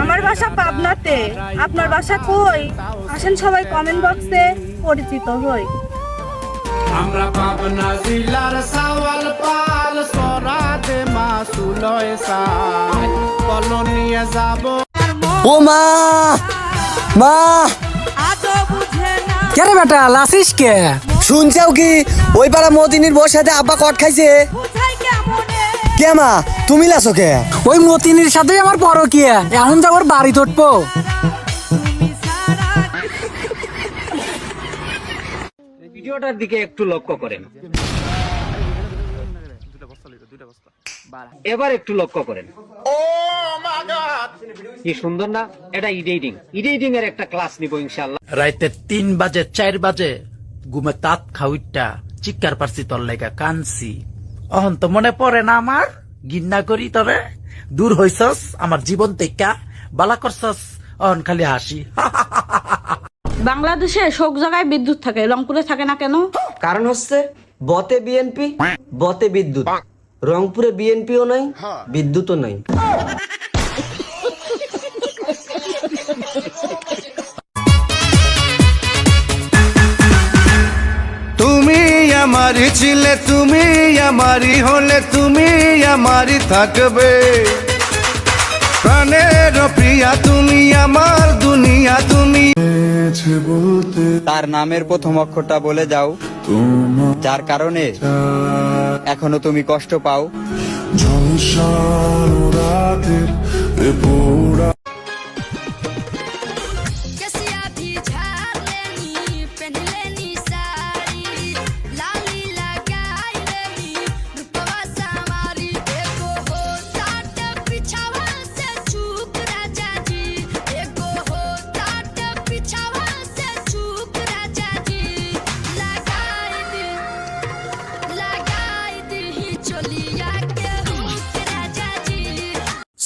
আমার বাসা পাবনাতে। আপনার বাসা কই? আসেন সবাই কমেন্ট বক্সে পরিচিত হই। আমরা পাবনা জেলার সাওয়াল পাল সরাতে মাসুলয় সাই কলোনিয়া যাব। ও মা মা কে রে বেটা লাসিস কে? শুনছাও কি ওই পাড়া মতিনির বউর সাথে আব্বা কট খাইছে? কে মা তুমি লাসো কে? ওই মতিনির সাথে আমার পরকিয়া, এখন যাবার বাড়ি তোটবো। ভিডিওটার দিকে একটু লক্ষ্য করেন, এবার একটু লক্ষ্য করেন। কি সুন্দর না? এটা এডিটিং এর একটা ক্লাস নিব ইনশাআল্লাহ। রাইতে 3 বাজে 4 বাজে ঘুমে তাঁত খাউইটা চিৎকার পারছি তোর লেগা কানছি। অহন তো মনে পড়ে না আমার গিন্না করি তবে দূর হইছস আমার জীবন থেকে বালা করছস, অহন খালি হাসি। বাংলাদেশে সব জায়গায় বিদ্যুৎ থাকে, রংপুরে থাকে না কেন? কারণ হচ্ছে বতে বিএনপি বতে বিদ্যুৎ, রংপুরে বিএনপিও নাই বিদ্যুৎও নাই। তুমি আমারই ছিলে, তুমি আমারই হলে, তুমি আমারই থাকবে। প্রাণের প্রিয়া তুমি, আমার দুনিয়া তুমি। তার নামের প্রথম অক্ষরটা বলে যাও, যার কারণে এখনো তুমি কষ্ট পাও।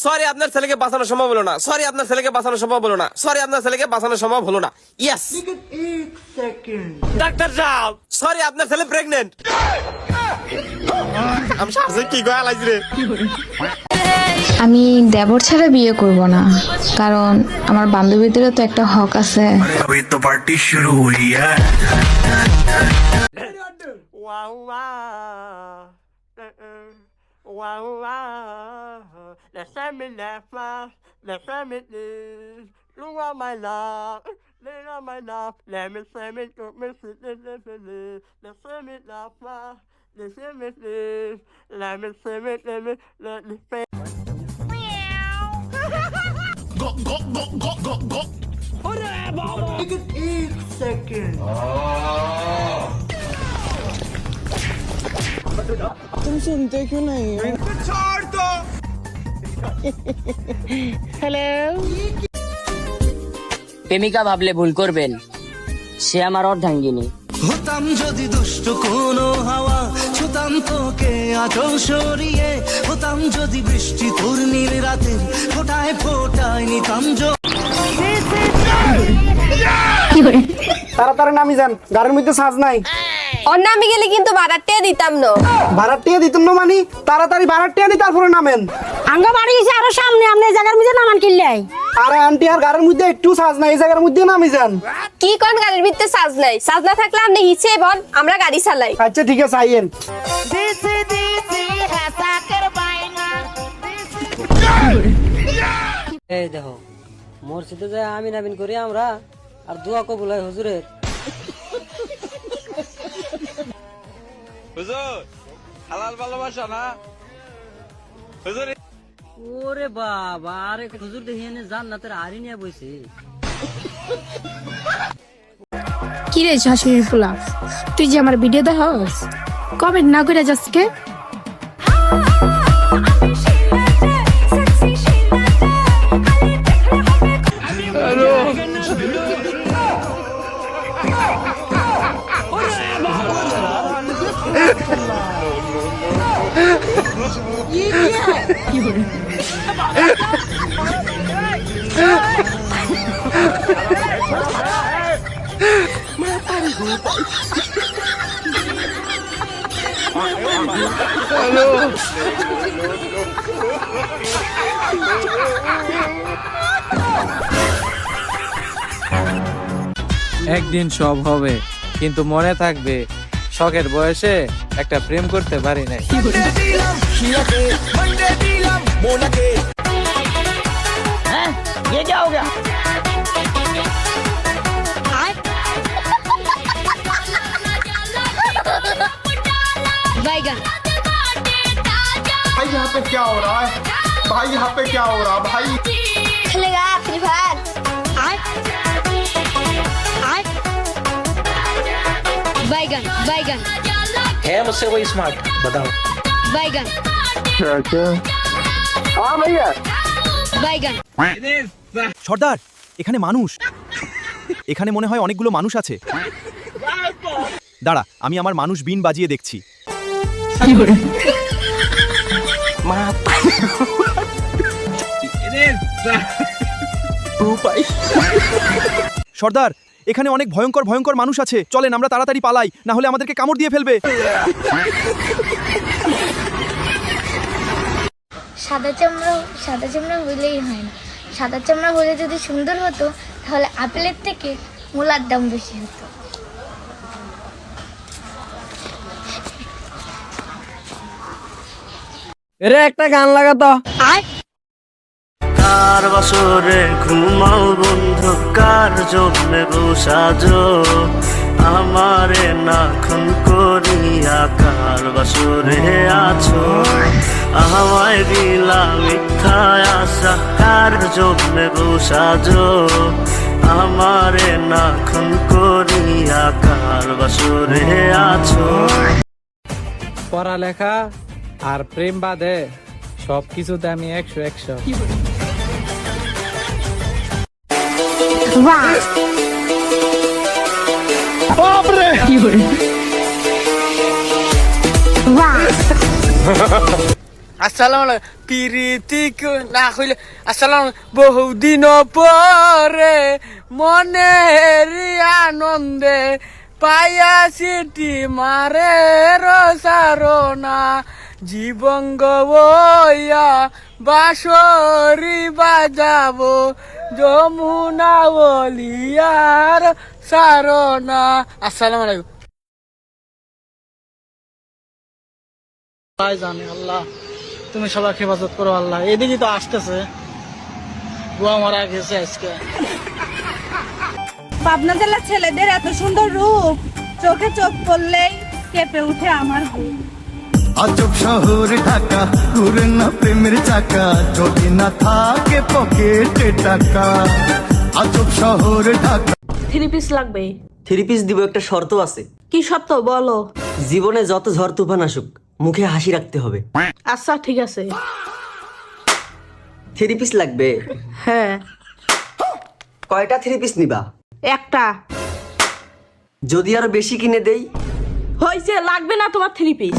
সরি আপনার ছেলেকে বাঁচানো সম্ভব হলো না, সরি আপনার ছেলেকে বাঁচানো সম্ভব হলো না, সরি আপনার ছেলেকে বাঁচানো সম্ভব হলো না। ইয়েস ডাক্তার সাহেব, সরি আপনার ছেলে প্রেগনেন্ট। আমি সাথে কি গয়া লাগছে রে। আমি দেবর ছাড়া বিয়ে করব না, কারণ আমার বান্ধবীদেরও তো একটা হক আছে। তো পার্টি শুরু হই। Wow, wow. Wow, wow. Let's let me laugh, let's let me live. Look at my love, look at my love. Let me say me, let me see, let me let's let me laugh, let's let me live. Let me say me, let me say. Go go go go go go. Hurry, Baba. Take it 1 second. तुम सुनते क्यों नहीं हो? छोड़ दो। প্রেমিকা ভাবলে ভুল করবেন, সে আমার অর্ধাঙ্গিনী। হতাম যদি দুষ্ট কোনো হাওয়া, ছুতাম তোকে আঁচল সরিয়ে, হতাম যদি বৃষ্টি তোর নীল রাতের ফোটায় ফোটায় নিতাম। তাড়াতাড়ি নামি যান, গাড়ির মধ্যে সাজ নাই। অন্য আমি গেলে কিন্তু ভাড়াটিয়া দিতাম না। ভাড়াটিয়া দিতাম না মানে তাড়াতাড়ি ভাড়াটিয়া দি, তারপরে নামেন। আঙ্গা বাড়ি গেছে আরো সামনে, আপনি এই জায়গার মধ্যে নামান কিল্লাই। আরে আন্টি আর গাড়ির মধ্যে একটু সাজ নাই, এই জায়গার মধ্যে নামি যান। কি কোন গাড়ির ভিতরে সাজ নাই? সাজ না থাকলে আপনি হিচে বল, আমরা গাড়ি চালাই। আচ্ছা ঠিক আছে আইয়েন। এই দেখো মসজিদে যায় আমিন আমিন করি আমরা, আর দোয়া কবুল হয় হুজুরের। হুজুর হালাল ভালোবাসা না হুজুর। ওরে বাবা, আরে হুজুর দেখি এনে জান্নাতের আড়ি নিয়ে বইছে। কি রে শাশুড়ির পোলা, তুই যে আমার ভিডিও দেখাস, কমেন্ট না করে যাস কে? Hello. একদিন সব হবে, কিন্তু মনে থাকবে শখের বয়সে একটা প্রেম করতে পারি নাই। বাইগান भाई यहाँ पे क्या हो रहा है भाई यहाँ पे क्या हो रहा है भाई खेलेगा फ्री फायर बैगन बैगन है मुझसे कोई स्मार्ट, बताओ। बैगन बैगन সর্দার, এখানে মানুষ, এখানে মনে হয় অনেকগুলো মানুষ আছে। দাঁড়া, আমি আমার মানুষ বিন বাজিয়ে দেখছি। সর্দার, এখানে অনেক ভয়ঙ্কর ভয়ঙ্কর মানুষ আছে, চলেন আমরা তাড়াতাড়ি পালাই, না হলে আমাদেরকে কামড় দিয়ে ফেলবে। সাদা চামড়া হইলেই হয় না, সাদা চামড়া হলে যদি সুন্দর হতো তাহলে আপেলের থেকে মূলার দাম বেশি হতো। এরে একটা গান লাগাতো। কার বাসরে ঘুমাও বন্ধু, কার জন্য বসাজো আমারে না খুন করিয়া, কার বাসরে আছো আমায় দিলা মিথ্যা আশা, কার জন্য বসাজো আমারে না খুন করিয়া, কার বাসরে আছো। পড়ালেখা আর প্রেম বাদে সবকিছুতে আমি 100-100। আসসালামু আলাইকুম প্রীতি না কইলে আসসালাম বহুদিন পরে মনের আনন্দে পায়া সিটি মারে রসারনা জীবন গবইয়া বাঁশরি বাজাবো যমুনা বলিয়ার সারনা। আসসালামু আলাইকুম। জানি আল্লাহ, তুমি সবাই হেফাজত করো আল্লাহ। এদিকে তো আসতেছে, বুয়া মারা গেছে আজকে। পাবনা জেলার ছেলেদের এত সুন্দর রূপ, চোখে চোখ পড়লেই কেঁপে উঠে আমার বুক। আজব শহর ঢাকা, ঘুরে না প্রেমের চাকা, যদি না থাকে পকেটে টাকা। আজব শহর ঢাকা। 3 পিস লাগবে। 3 পিস দিব, একটা শর্ত আছে। কি শর্ত বলো? জীবনে যত ঝড় তুফান আসুক মুখে হাসি রাখতে হবে। আচ্ছা ঠিক আছে। 3 পিস লাগবে? হ্যাঁ। কয়টা 3 পিস নিবা? একটা। যদি আরো বেশি কিনে দেই? হইছে, লাগবে না তোমার 3 পিস।